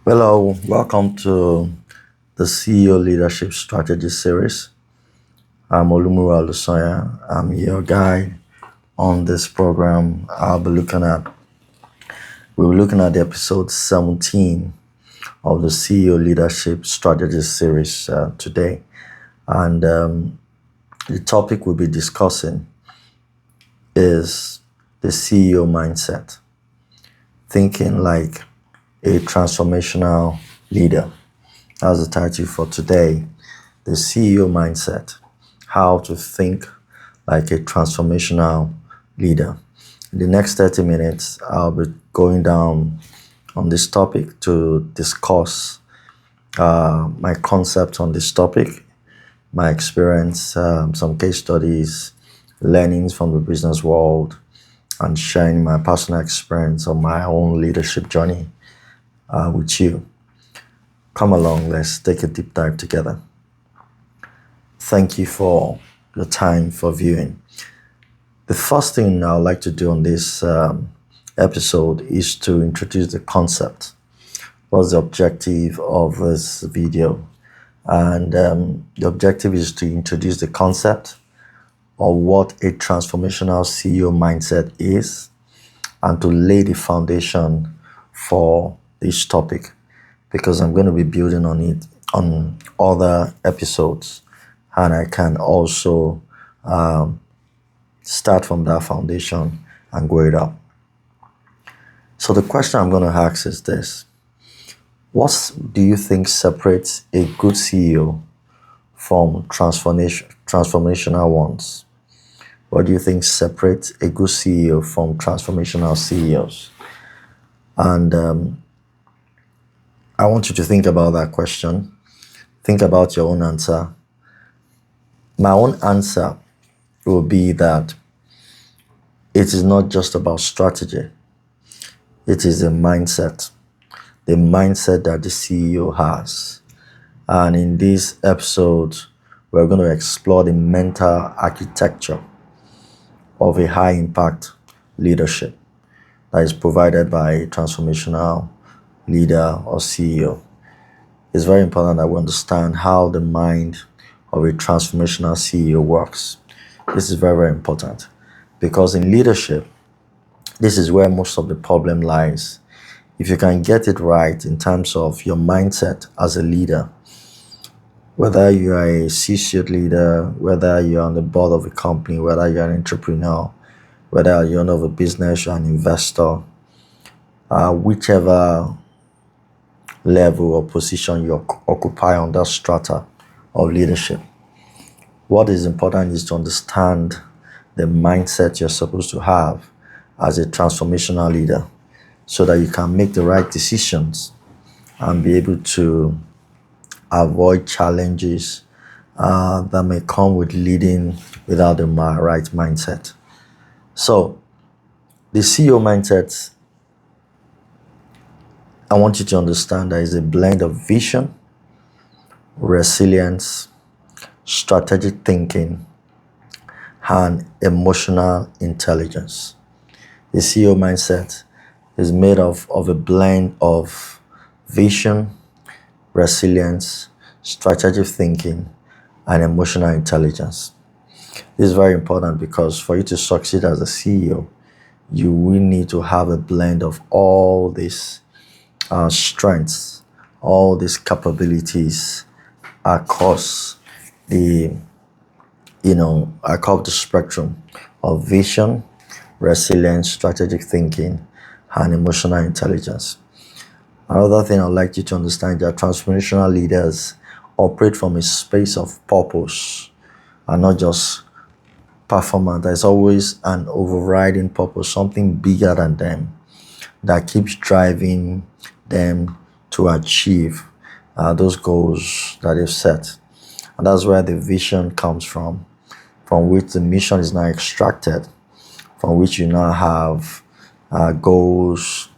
Hello, welcome to the CEO Leadership Strategy Series. I'm Olumuyiwa Olusanya. I'm your guide on this program. We'll be looking at the episode 17 of the CEO Leadership Strategy Series today. And the topic we'll be discussing is the CEO mindset, thinking like a transformational leader. That's the title for today, the CEO mindset, how to think like a transformational leader. In the next 30 minutes, I'll be going down on this topic to discuss my concept on this topic, my experience, some case studies, learnings from the business world, and sharing my personal experience on my own leadership journey with you. Come along, let's take a deep dive together. Thank you for your time for viewing. The first thing I'd like to do on this episode is to introduce the concept. What's the objective of this video? And the objective is to introduce the concept of what a transformational CEO mindset is and to lay the foundation for this topic, because I'm going to be building on it on other episodes, and I can also start from that foundation and grow it up. So the question I'm going to ask is this: what do you think separates a good CEO from transformational ones? What do you think separates a good CEO from transformational CEOs? And I want you to think about that question. Think about your own answer. My own answer will be that it is not just about strategy. It is a mindset, the mindset that the CEO has. And in this episode, we're going to explore the mental architecture of a high-impact leadership that is provided by a transformational leader or CEO. It's very important that we understand how the mind of a transformational CEO works. This is very, very important, because in leadership, this is where most of the problem lies. If you can get it right in terms of your mindset as a leader, whether you are a C-suite leader, whether you're on the board of a company, whether you're an entrepreneur, whether you're of a business, you're an investor, whichever level or position you occupy on that strata of leadership, what is important is to understand the mindset you're supposed to have as a transformational leader, so that you can make the right decisions and be able to avoid challenges that may come with leading without the right mindset. So the CEO mindset, I want you to understand, that is a blend of vision, resilience, strategic thinking, and emotional intelligence. The CEO mindset is made of a blend of vision, resilience, strategic thinking, and emotional intelligence. This is very important, because for you to succeed as a CEO, you will need to have a blend of all these strengths, all these capabilities across the spectrum of vision, resilience, strategic thinking, and emotional intelligence. Another thing I'd like you to understand is that transformational leaders operate from a space of purpose and not just performance. There's always an overriding purpose, something bigger than them, that keeps driving them to achieve those goals that they've set. And that's where the vision comes from which the mission is now extracted, from which you now have goals,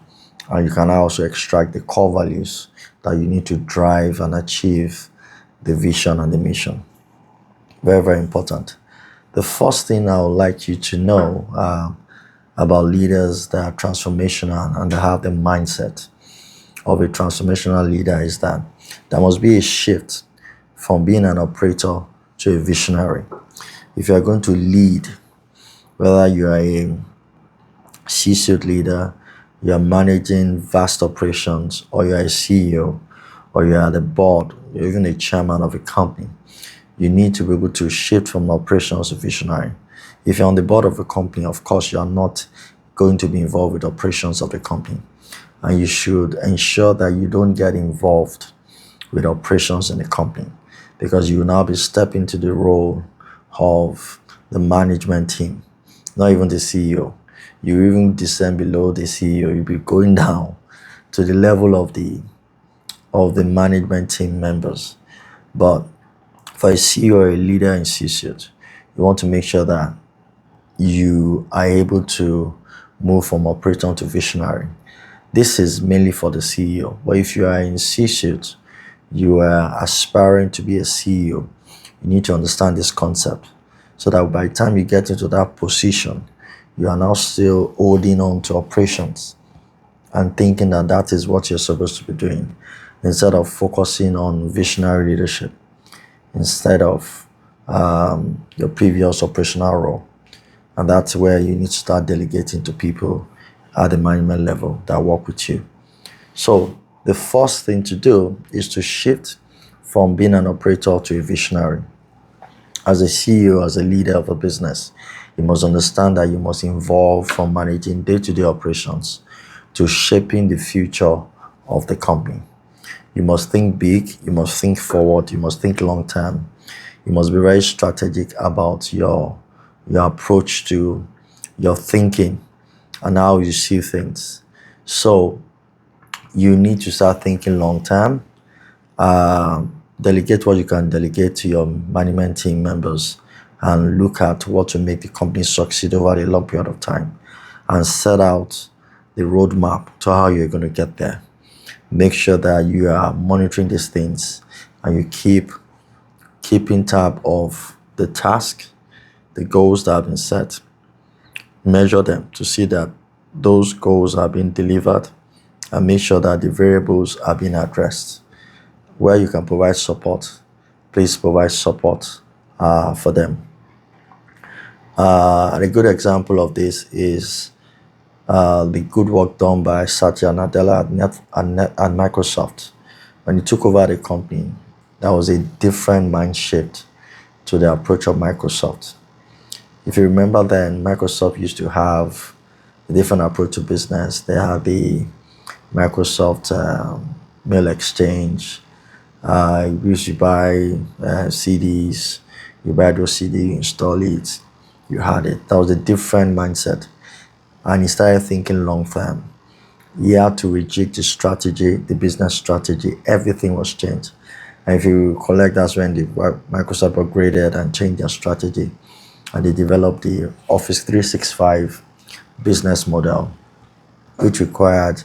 and you can also extract the core values that you need to drive and achieve the vision and the mission. Very, very important. The first thing I would like you to know about leaders that are transformational and they have the mindset of a transformational leader is that there must be a shift from being an operator to a visionary. If you are going to lead, whether you are a C-suite leader, you are managing vast operations, or you are a CEO, or you are the board, you're even a chairman of a company, you need to be able to shift from operations to visionary. If you're on the board of a company, of course, you are not going to be involved with operations of the company. And you should ensure that you don't get involved with operations in the company, because you will now be stepping into the role of the management team, not even the CEO. You even descend below the CEO. You'll be going down to the level of the management team members. But for a CEO or a leader in C-suite, you want to make sure that you are able to move from operator to visionary. This is mainly for the CEO. But if you are in C-suite, you are aspiring to be a CEO, you need to understand this concept, so that by the time you get into that position, you are now still holding on to operations and thinking that that is what you're supposed to be doing, instead of focusing on visionary leadership, instead of your previous operational role. And that's where you need to start delegating to people at the management level that work with you. So the first thing to do is to shift from being an operator to a visionary. As a CEO, as a leader of a business, you must understand that you must evolve from managing day-to-day operations to shaping the future of the company. You must think big, you must think forward, you must think long term. You must be very strategic about your approach to your thinking and how you see things. So you need to start thinking long term. Delegate what you can delegate to your management team members, and look at what to make the company succeed over a long period of time, and set out the roadmap to how you're going to get there. Make sure that you are monitoring these things and you keeping tab of the task, the goals that have been set. Measure them to see that those goals are being delivered, and make sure that the variables are being addressed. Where you can provide support, please provide support for them. A good example of this is the good work done by Satya Nadella at Microsoft. When he took over the company, that was a different mind shift to the approach of Microsoft. If you remember then, Microsoft used to have a different approach to business. They had the Microsoft Mail Exchange. You used to buy CDs. You buy those CDs, install it. You had it. That was a different mindset. And he started thinking long term. He had to rejig the strategy, the business strategy. Everything was changed. And if you collect, that's when Microsoft upgraded and changed their strategy. And they developed the Office 365 business model, which required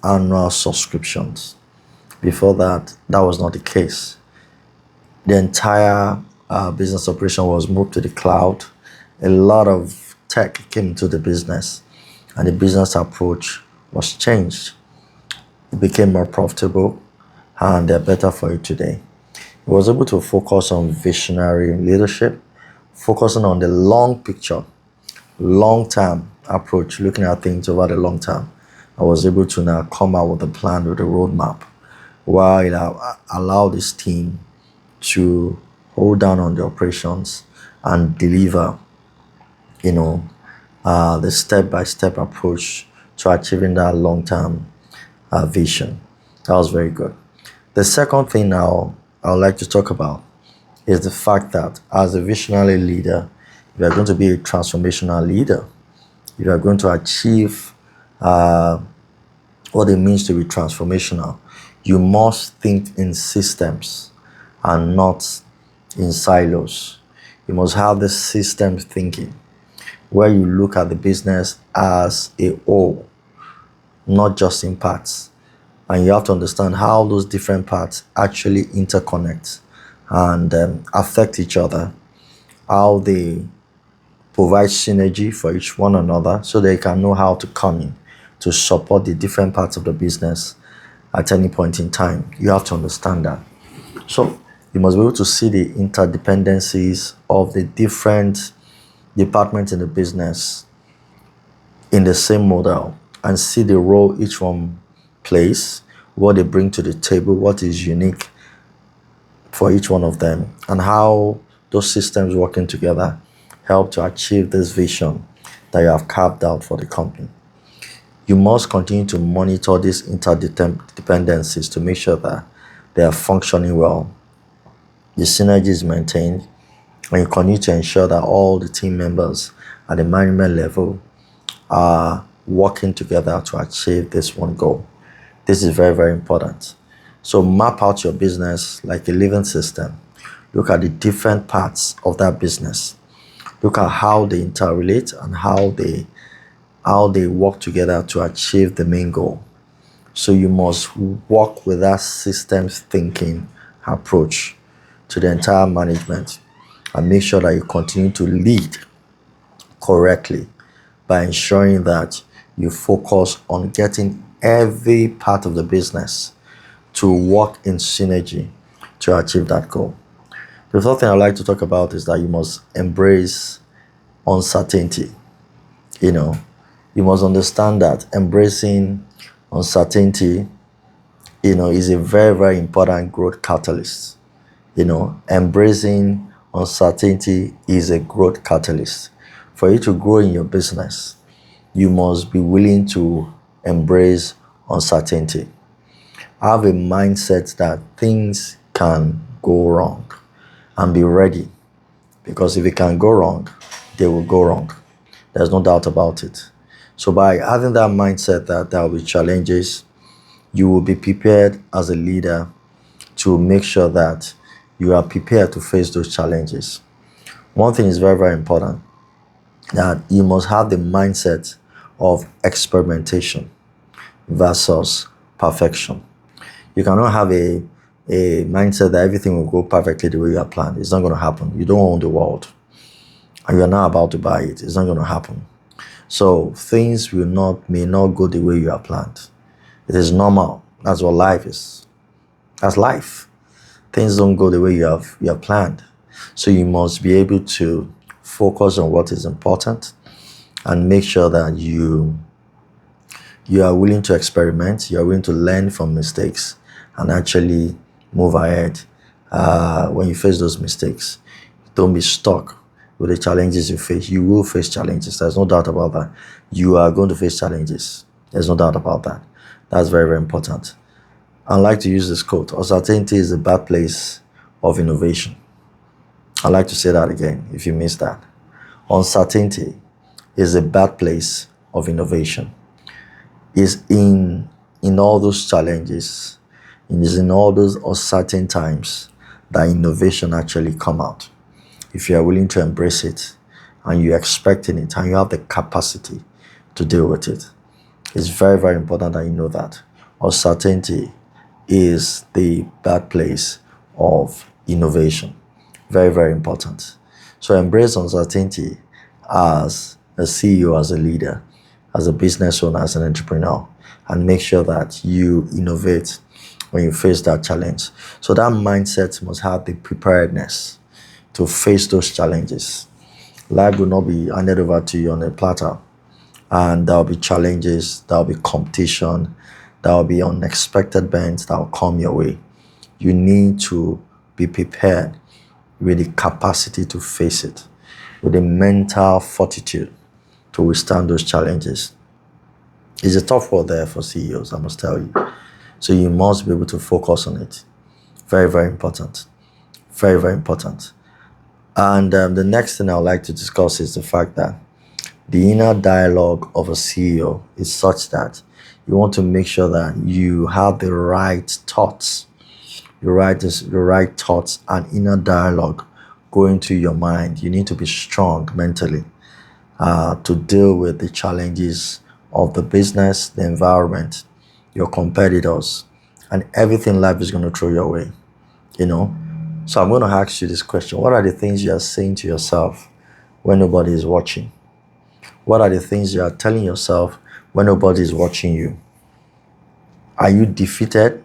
annual subscriptions. Before that, that was not the case. The entire business operation was moved to the cloud. A lot of tech came into the business, and the business approach was changed. It became more profitable, and they're better for it today. He was able to focus on visionary leadership, focusing on the long picture, long-term approach, looking at things over the long term. I was able to now come out with a plan, with a roadmap, while it allowed this team to hold down on the operations and deliver, the step-by-step approach to achieving that long-term vision. That was very good. The second thing now I would like to talk about is the fact that as a visionary leader, if you are going to be a transformational leader, if you are going to achieve what it means to be transformational, you must think in systems and not in silos. You must have the system thinking, where you look at the business as a whole, not just in parts. And you have to understand how those different parts actually interconnect and affect each other, how they provide synergy for each one another, so they can know how to come in to support the different parts of the business at any point in time. You have to understand that. So you must be able to see the interdependencies of the different departments in the business in the same model and see the role each one plays, what they bring to the table, what is unique for each one of them, and how those systems working together help to achieve this vision that you have carved out for the company. You must continue to monitor these interdependencies to make sure that they are functioning well, the synergy is maintained, and you continue to ensure that all the team members at the management level are working together to achieve this one goal. This is very, very important. So map out your business like a living system. Look at the different parts of that business. Look at how they interrelate and how they work together to achieve the main goal. So you must work with that systems thinking approach to the entire management and make sure that you continue to lead correctly by ensuring that you focus on getting every part of the business to work in synergy to achieve that goal. The third thing I'd like to talk about is that you must embrace uncertainty. You must understand that embracing uncertainty, is a very, very important growth catalyst. Embracing uncertainty is a growth catalyst. For you to grow in your business, you must be willing to embrace uncertainty. Have a mindset that things can go wrong and be ready, because if it can go wrong, they will go wrong. There's no doubt about it. So by having that mindset that there will be challenges, you will be prepared as a leader to make sure that you are prepared to face those challenges. One thing is very, very important, that you must have the mindset of experimentation versus perfection. You cannot have a mindset that everything will go perfectly the way you have planned. It's not going to happen. You don't own the world and you're not about to buy it. It's not going to happen. So things may not go the way you have planned. It is normal. That's what life is. That's life. Things don't go the way you have planned. So you must be able to focus on what is important and make sure that you are willing to experiment, you are willing to learn from mistakes and actually move ahead when you face those mistakes. Don't be stuck with the challenges you face. You will face challenges. There's no doubt about that. You are going to face challenges. There's no doubt about that. That's very, very important. I like to use this quote: uncertainty is a bad place of innovation. I like to say that again if you missed that. Uncertainty is a bad place of innovation. It's in all those challenges, it is in all those uncertain times that innovation actually come out. If you are willing to embrace it and you're expecting it and you have the capacity to deal with it, it's very, very important that you know that uncertainty is the bad place of innovation. Very, very important. So embrace uncertainty as a CEO, as a leader, as a business owner, as an entrepreneur, and make sure that you innovate when you face that challenge. So that mindset must have the preparedness to face those challenges. Life will not be handed over to you on a platter, and there will be challenges, there will be competition, there will be unexpected bends that will come your way. You need to be prepared with the capacity to face it, with the mental fortitude to withstand those challenges. It's a tough world there for CEOs, I must tell you. So you must be able to focus on it. Very, very important. Very, very important. And the next thing I would like to discuss is the fact that the inner dialogue of a CEO is such that you want to make sure that you have the right thoughts, the right thoughts and inner dialogue going through your mind. You need to be strong mentally to deal with the challenges of the business, the environment, your competitors, and everything life is going to throw your way. So I'm going to ask you this question: what are the things you are saying to yourself when nobody is watching? What are the things you are telling yourself when nobody is watching you? Are you defeated?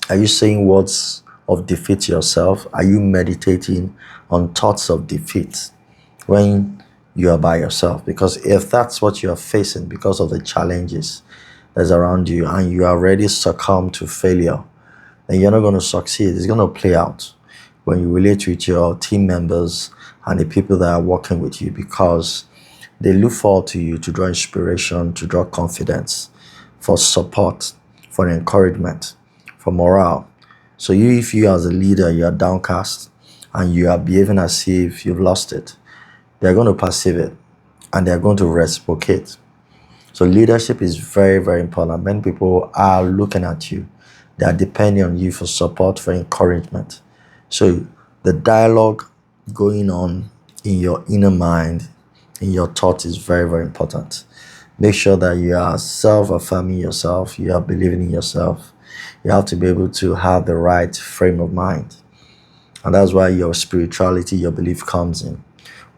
Are you saying words of defeat to yourself? Are you meditating on thoughts of defeat when you are by yourself? Because if that's what you are facing because of the challenges that's around you and you are already succumbed to failure, then you're not going to succeed. It's going to play out when you relate with your team members and the people that are working with you, because they look forward to you to draw inspiration, to draw confidence, for support, for encouragement, for morale. So if you as a leader, you are downcast and you are behaving as if you've lost it, they're going to perceive it and they're going to reciprocate. So leadership is very, very important. Many people are looking at you. They are depending on you for support, for encouragement. So the dialogue going on in your inner mind, in your thoughts, is very, very important. Make sure that you are self-affirming yourself, you are believing in yourself. You have to be able to have the right frame of mind. And that's why your spirituality, your belief comes in.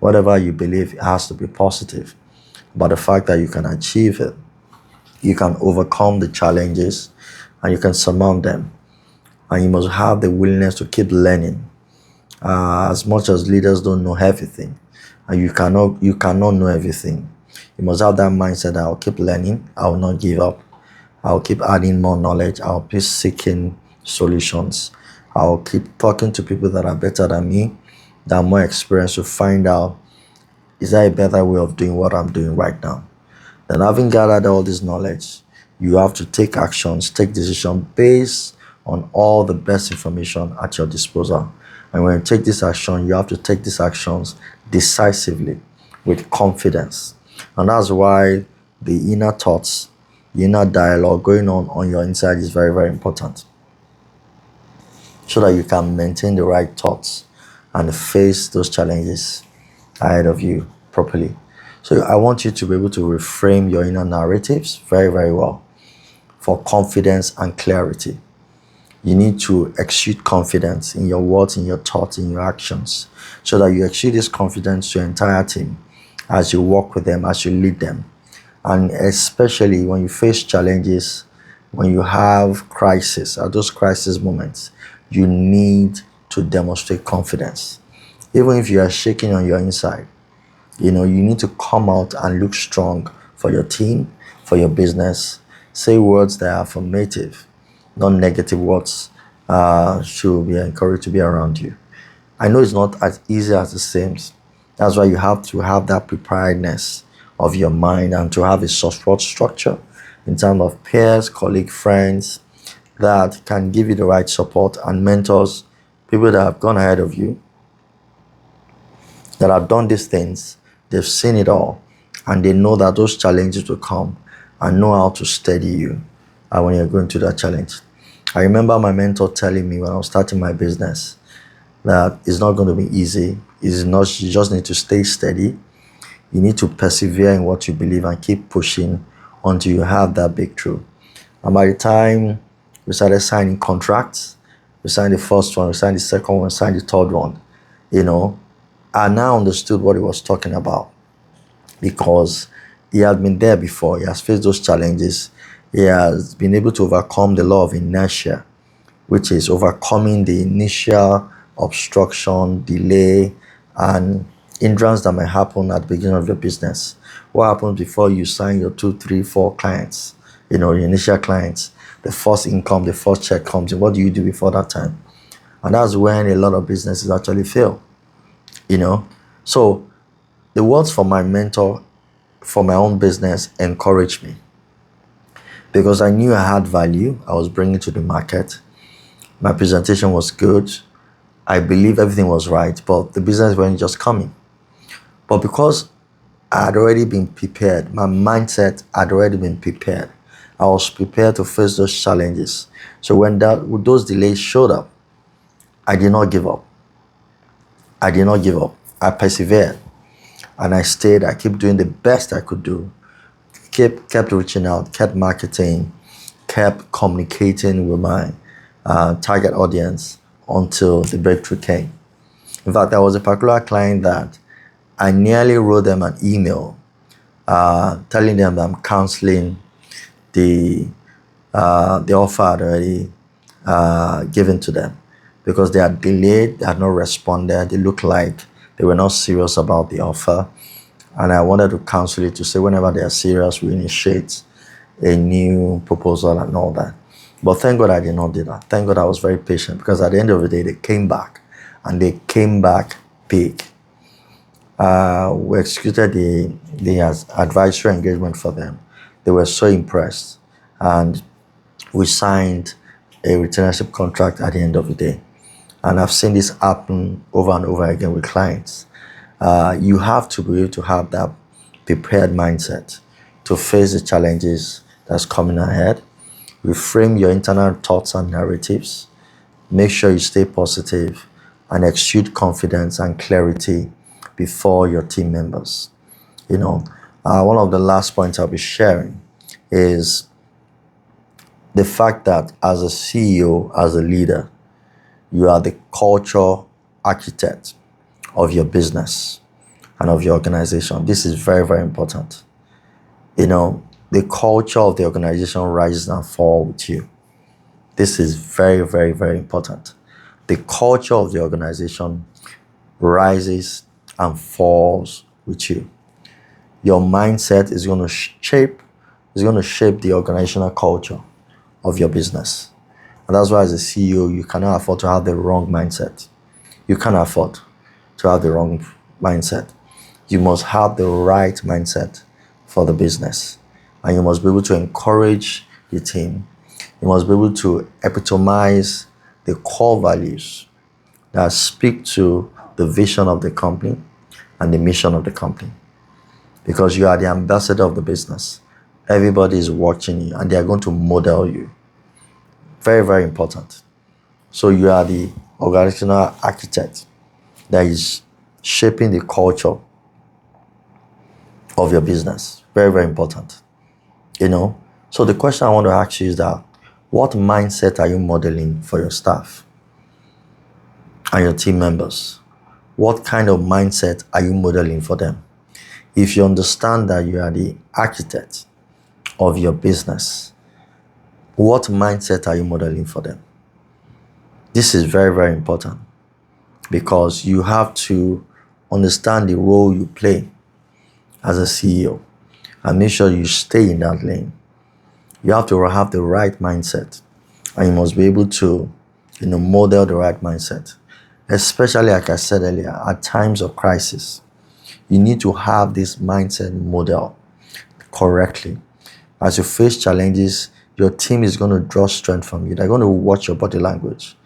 Whatever you believe, it has to be positive. But the fact that you can achieve it, you can overcome the challenges, and you can surmount them. And you must have the willingness to keep learning. As much as leaders don't know everything, and you cannot know everything, you must have that mindset that I'll keep learning, I will not give up. I'll keep adding more knowledge. I'll keep seeking solutions. I'll keep talking to people that are better than me, that are more experienced, to find out, is there a better way of doing what I'm doing right now? Then, having gathered all this knowledge, you have to take actions, take decisions based on all the best information at your disposal. And when you take this action, you have to take these actions decisively, with confidence. And that's why the inner thoughts, the inner dialogue going on your inside is very, very important, so that you can maintain the right thoughts and face those challenges ahead of you properly. So I want you to be able to reframe your inner narratives very, very well for confidence and clarity. You need to exude confidence in your words, in your thoughts, in your actions, so that you exude this confidence to your entire team as you work with them, as you lead them. And especially when you face challenges, when you have crisis, at those crisis moments, you need to demonstrate confidence. Even if you are shaking on your inside, you need to come out and look strong for your team, for your business. Say words that are affirmative, not negative words. Should be encouraged to be around you. I know it's not as easy as it seems. That's why you have to have that preparedness of your mind, and to have a support structure in terms of peers, colleagues, friends that can give you the right support, and mentors, people that have gone ahead of you, that have done these things. They've seen it all, and they know that those challenges will come, and know how to steady you when you're going through that challenge. I remember my mentor telling me when I was starting my business that it's not going to be easy. It's not. You just need to stay steady. You need to persevere in what you believe and keep pushing until you have that breakthrough. And by the time we started signing contracts, we signed the first one, we signed the second one, we signed the third one, I now understood what he was talking about, because he had been there before. He has faced those challenges. He has been able to overcome the law of inertia, which is overcoming the initial obstruction, delay, and hindrance that might happen at the beginning of your business. What happens before you sign your 2, 3, 4 clients, your initial clients, the first income, the first check comes in. What do you do before that time? And that's when a lot of businesses actually fail. So the words from my mentor for my own business encouraged me, because I knew I had value I was bringing to the market. My presentation was good. I believe everything was right, but the business wasn't just coming. But because I had already been prepared, my mindset had already been prepared. I was prepared to face those challenges. So when those delays showed up, I did not give up. I persevered, and I stayed. I kept doing the best I could do. Kept reaching out, kept marketing, kept communicating with my target audience until the breakthrough came. In fact, there was a particular client that I nearly wrote them an email telling them that I'm canceling the the offer had already given to them, because they had delayed, they had not responded, they looked like they were not serious about the offer. And I wanted to counsel it to say, whenever they are serious, we initiate a new proposal and all that. But thank God I did not do that. Thank God I was very patient, because at the end of the day, they came back, and they came back big. We executed the advisory engagement for them. They were so impressed, and we signed a retainership contract at the end of the day. And I've seen this happen over and over again with clients. You have to be able to have that prepared mindset to face the challenges that's coming ahead. Reframe your internal thoughts and narratives. Make sure you stay positive and exude confidence and clarity before your team members. One of the last points I'll be sharing is the fact that as a CEO, as a leader, you are the culture architect of your business and of your organization. This is very, very important. The culture of the organization rises and falls with you. This is very, very, very important. The culture of the organization rises and falls with you. Your mindset is going to shape the organizational culture of your business. And that's why as a CEO, you cannot afford to have the wrong mindset. You can't afford to have the wrong mindset. You must have the right mindset for the business. And you must be able to encourage the team. You must be able to epitomize the core values that speak to the vision of the company and the mission of the company. Because you are the ambassador of the business. Everybody is watching you, and they are going to model you. Very, very important. So you are the organizational architect that is shaping the culture of your business. Very, very important. So the question I want to ask you is that, what mindset are you modeling for your staff and your team members? What kind of mindset are you modeling for them? If you understand that you are the architect of your business, what mindset are you modeling for them? This is very, very important, because you have to understand the role you play as a CEO and make sure you stay in that lane. You have to have the right mindset, and you must be able to, model the right mindset. Especially, like I said earlier, at times of crisis, you need to have this mindset model correctly. As you face challenges, your team is going to draw strength from you. They're going to watch your body language,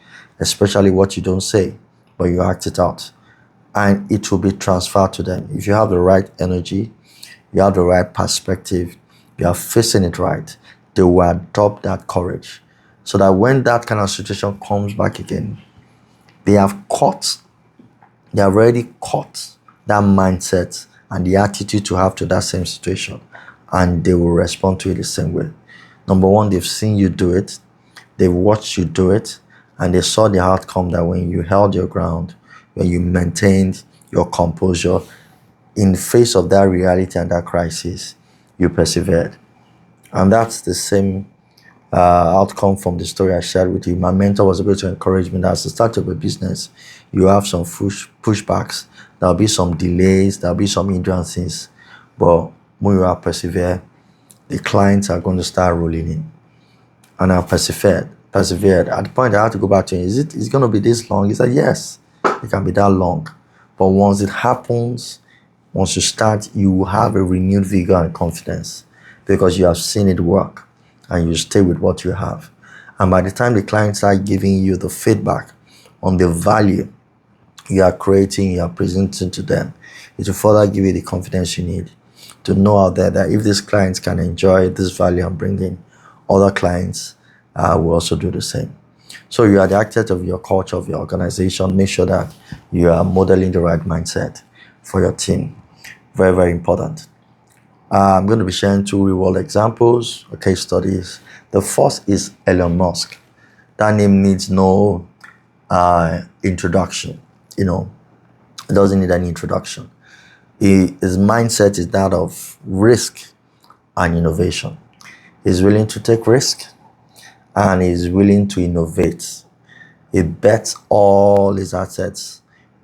especially what you don't say, but you act it out. And it will be transferred to them. If you have the right energy, you have the right perspective, you are facing it right, they will adopt that courage. So that when that kind of situation comes back again, they have already caught that mindset and the attitude to have to that same situation, and they will respond to it the same way. Number one, they've seen you do it, they've watched you do it, and they saw the outcome, that when you held your ground, when you maintained your composure in the face of that reality and that crisis, you persevered. And that's the same outcome from the story I shared with you. My mentor was able to encourage me that as a start of a business, you have some pushbacks, there'll be some delays, there'll be some hindrances, but when you persevere, the clients are going to start rolling in. And I persevered. At the point I had to go back to him, is it going to be this long? He said, yes, it can be that long. But once it happens, once you start, you will have a renewed vigor and confidence, because you have seen it work and you stay with what you have. And by the time the clients are giving you the feedback on the value you are creating, you are presenting to them, it will further give you the confidence you need to know out there that if these clients can enjoy this value I'm bringing, other clients will also do the same. So you are the architect of your culture, of your organization. Make sure that you are modeling the right mindset for your team. Very, very important. I'm going to be sharing 2 real-world examples or case studies. The first is Elon Musk. That name needs no introduction. It doesn't need any introduction. His mindset is that of risk and innovation. He's willing to take risk, and is willing to innovate. He bets all his assets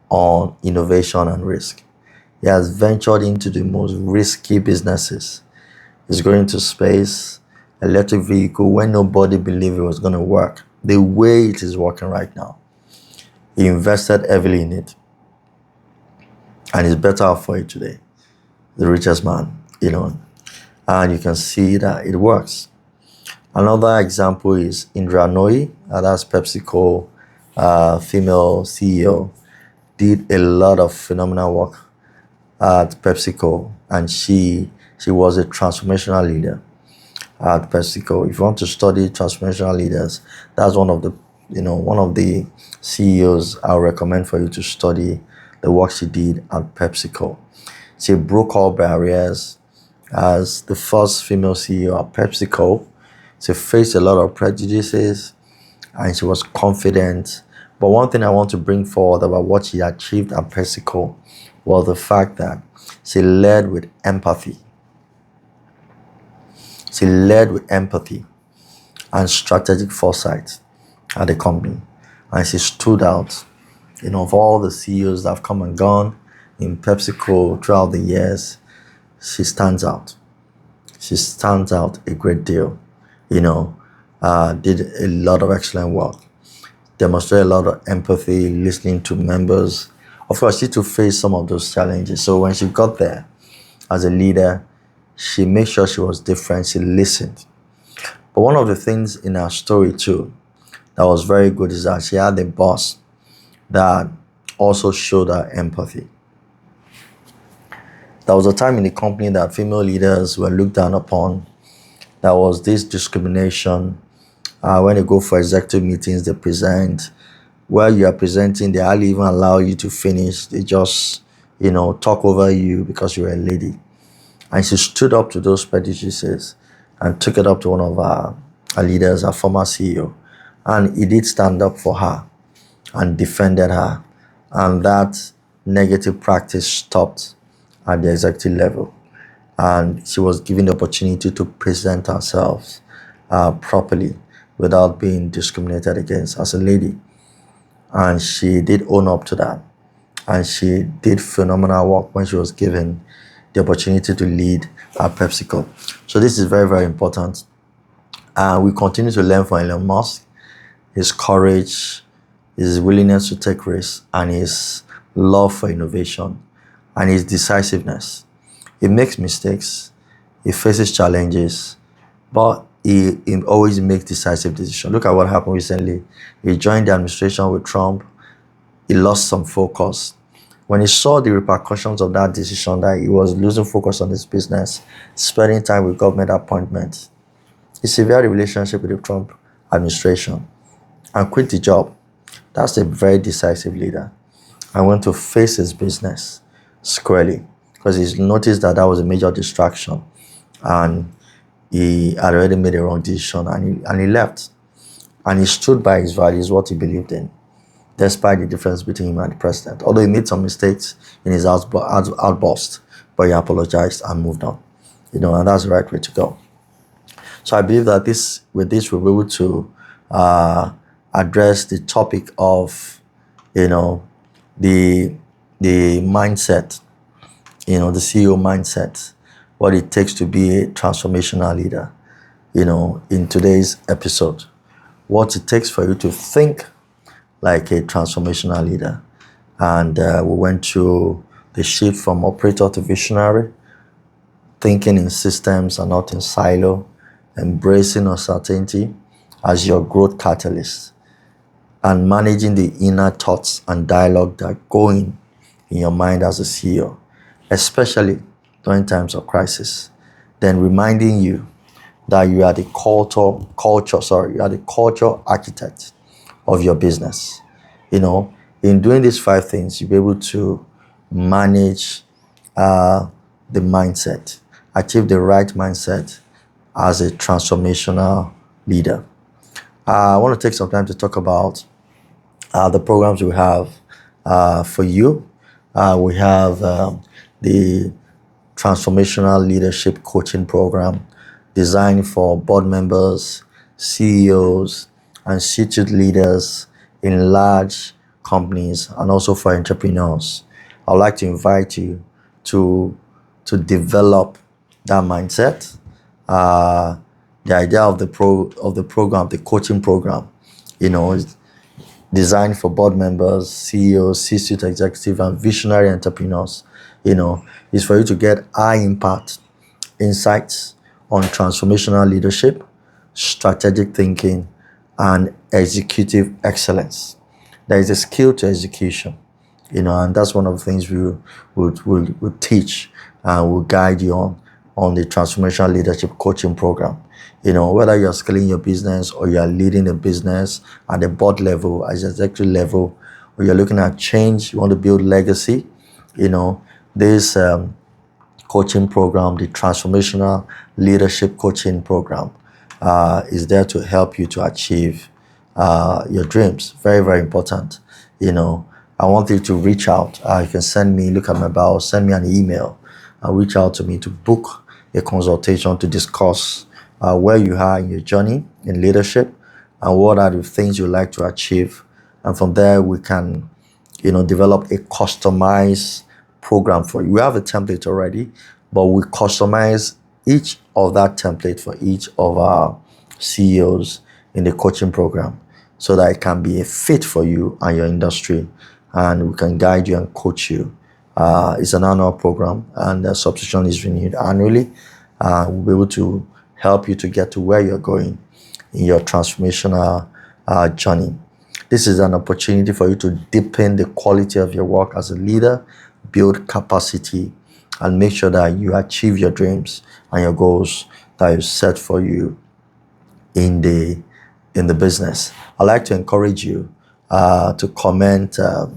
on innovation and risk. He has ventured into the most risky businesses. He's going to space, electric vehicle, when nobody believed it was going to work. The way it is working right now. He invested heavily in it. And he's better off for it today. The richest man, And you can see that it works. Another example is Indra Nooyi, that's PepsiCo female CEO, did a lot of phenomenal work at PepsiCo, and she was a transformational leader at PepsiCo. If you want to study transformational leaders, that's one of the CEOs I'll recommend for you to study the work she did at PepsiCo. She broke all barriers as the first female CEO at PepsiCo. She faced a lot of prejudices and she was confident. But one thing I want to bring forward about what she achieved at PepsiCo was the fact that she led with empathy. She led with empathy and strategic foresight at the company. And she stood out. Of all the CEOs that have come and gone in PepsiCo throughout the years, she stands out. She stands out a great deal. Did a lot of excellent work. Demonstrated a lot of empathy, listening to members. Of course, she had to face some of those challenges. So when she got there as a leader, she made sure she was different. She listened. But one of the things in her story too that was very good is that she had a boss that also showed her empathy. There was a time in the company that female leaders were looked down upon. There was this discrimination. When they go for executive meetings, they present. While you are presenting, they hardly even allow you to finish. They just, talk over you because you're a lady. And she stood up to those prejudices and took it up to one of our leaders, our former CEO. And he did stand up for her and defended her. And that negative practice stopped at the executive level. And she was given the opportunity to present herself properly without being discriminated against as a lady. And she did own up to that. And she did phenomenal work when she was given the opportunity to lead at PepsiCo. So this is very, very important. We continue to learn from Elon Musk, his courage, his willingness to take risks, and his love for innovation, and his decisiveness. He makes mistakes, he faces challenges, but he always makes decisive decisions. Look at what happened recently. He joined the administration with Trump. He lost some focus. When he saw the repercussions of that decision, that he was losing focus on his business, spending time with government appointments, he severed the relationship with the Trump administration and quit the job. That's a very decisive leader. And went to face his business squarely because he's noticed that was a major distraction and he had already made a wrong decision and he left. And he stood by his values, what he believed in, despite the difference between him and the president. Although he made some mistakes in his outburst, but he apologized and moved on. And that's the right way to go. So I believe that with this we'll be able to address the topic of, the mindset, the CEO mindset, what it takes to be a transformational leader, in today's episode, what it takes for you to think like a transformational leader. And we went through the shift from operator to visionary, thinking in systems and not in silo, embracing uncertainty as your growth catalyst, and managing the inner thoughts and dialogue that go in your mind as a CEO, especially during times of crisis. Then reminding you that you are the culture architect of your business. In doing these 5 things, you'll be able to manage the mindset, achieve the right mindset as a transformational leader. I want to take some time to talk about the programs we have for you. We have the Transformational Leadership Coaching Program designed for board members, CEOs, and C-suite leaders in large companies, and also for entrepreneurs. I'd like to invite you to develop that mindset. The idea of the program, the coaching program, is designed for board members, CEOs, C-suite executive, and visionary entrepreneurs. Is for you to get high impact insights on transformational leadership, strategic thinking, and executive excellence. There is a skill to execution, and that's one of the things we will teach and will guide you on the transformational leadership coaching program. Whether you're scaling your business or you're leading a business at the board level, at the executive level, or you're looking at change, you want to build legacy, this coaching program, the Transformational Leadership Coaching Program, is there to help you to achieve your dreams. Very, very important. I want you to reach out. You can send me, look at my bio, send me an email, reach out to me to book a consultation to discuss where you are in your journey in leadership and what are the things you like to achieve. And from there, we can, develop a customized program for you. We have a template already, but we customize each of that template for each of our CEOs in the coaching program so that it can be a fit for you and your industry, and we can guide you and coach you. It's an annual program, and the subscription is renewed annually. We'll be able to help you to get to where you're going in your transformational journey. This is an opportunity for you to deepen the quality of your work as a leader, build capacity, and make sure that you achieve your dreams and your goals that you set for you in the business. I'd like to encourage you to comment, to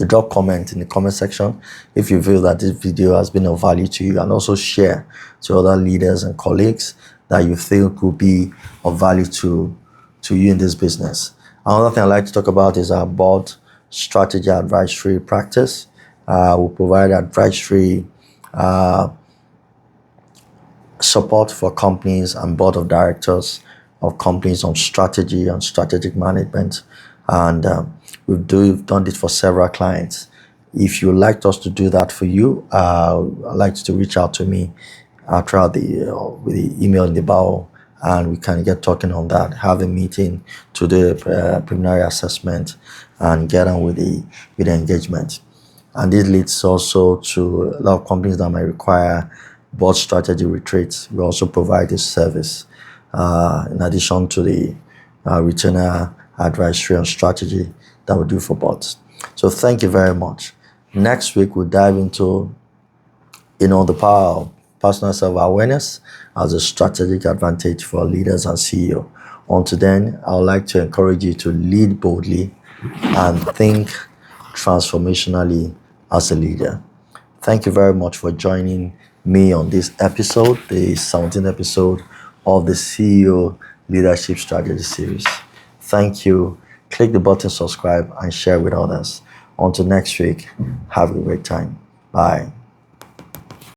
drop comment in the comment section if you feel that this video has been of value to you, and also share to other leaders and colleagues that you think will be of value to you in this business. Another thing I'd like to talk about is our board strategy advisory practice. We'll provide advisory support for companies and board of directors of companies on strategy and strategic management, and we've done this for several clients. If you'd like us to do that for you, I'd like you to reach out to me throughout with the email in the bio, and we can get talking on that, have a meeting to do a preliminary assessment and get on with the engagement. And this leads also to a lot of companies that might require board strategy retreats. We also provide this service in addition to the retainer advisory and strategy that we do for boards. So thank you very much. Next week, we'll dive into, the power of personal self-awareness as a strategic advantage for leaders and CEO. Until then, I would like to encourage you to lead boldly and think transformationally as a leader. Thank you very much for joining me on this episode, the 17th episode of the CEO Leadership Strategy Series. Thank you. Click the button, subscribe, and share with others. Until next week, have a great time. Bye.